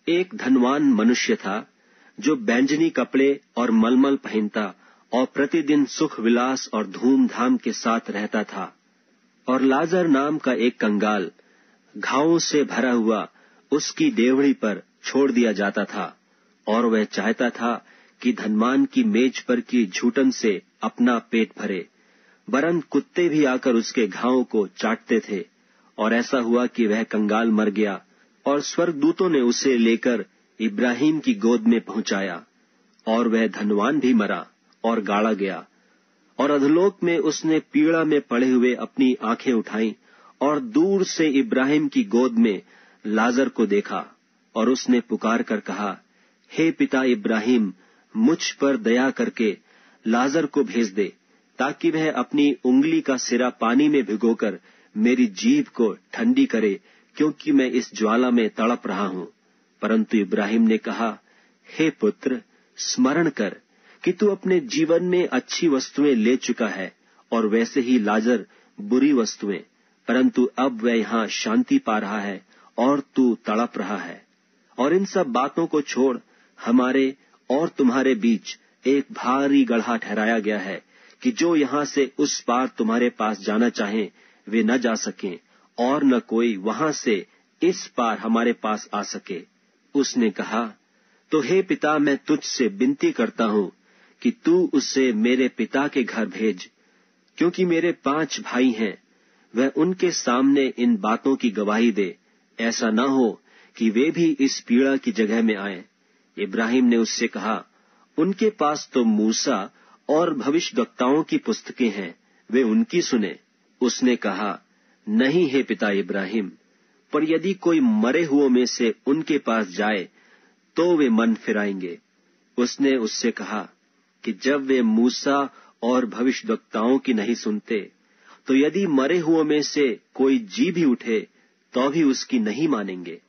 एक धनवान मनुष्य था जो बैंजनी कपड़े और मलमल पहनता और प्रतिदिन सुख विलास और धूमधाम के साथ रहता था। और लाजर नाम का एक कंगाल घावों से भरा हुआ उसकी डेवढ़ी पर छोड़ दिया जाता था, और वह चाहता था कि धनवान की मेज पर की झूठन से अपना पेट भरे, वरन कुत्ते भी आकर उसके घावों को चाटते थे। और ऐसा हुआ कि वह कंगाल मर गया और स्वर्गदूतों ने उसे लेकर इब्राहिम की गोद में पहुंचाया, और वह धनवान भी मरा और गाड़ा गया। और अधोलोक में उसने पीड़ा में पड़े हुए अपनी आंखें उठाई और दूर से इब्राहिम की गोद में लाजर को देखा, और उसने पुकार कर कहा, हे पिता इब्राहिम, मुझ पर दया करके लाजर को भेज दे, ताकि वह अपनी उंगली का सिरा पानी में भिगोकर मेरी जीभ को ठंडी करे, क्योंकि मैं इस ज्वाला में तड़प रहा हूं। परंतु इब्राहिम ने कहा, हे पुत्र, स्मरण कर कि तू अपने जीवन में अच्छी वस्तुएं ले चुका है, और वैसे ही लाजर बुरी वस्तुएं, परंतु अब वह यहां शांति पा रहा है और तू तड़प रहा है। और इन सब बातों को छोड़ हमारे और तुम्हारे बीच एक भारी गड्ढा ठहराया गया है कि जो यहां से उस पार तुम्हारे पास जाना चाहें वे न जा सकें, और न कोई वहां से इस पार हमारे पास आ सके। उसने कहा, तो हे पिता, मैं तुझसे विनती करता हूं कि तू उसे मेरे पिता के घर भेज, क्योंकि मेरे 5 भाई हैं। वह उनके सामने इन बातों की गवाही दे, ऐसा न हो कि वे भी इस पीड़ा की जगह में आएं। इब्राहिम ने उससे कहा, उनके पास तो मूसा और भविष्यद्वक्ताओं की पुस्तकें हैं, वे उनकी सुने। उसने कहा, नहीं हे पिता इब्राहिम, पर यदि कोई मरे हुओं में से उनके पास जाए तो वे मन फिराएंगे। उसने उससे कहा कि जब वे मूसा और भविष्यद्वक्ताओं की नहीं सुनते, तो यदि मरे हुओं में से कोई जी भी उठे तो भी उसकी नहीं मानेंगे।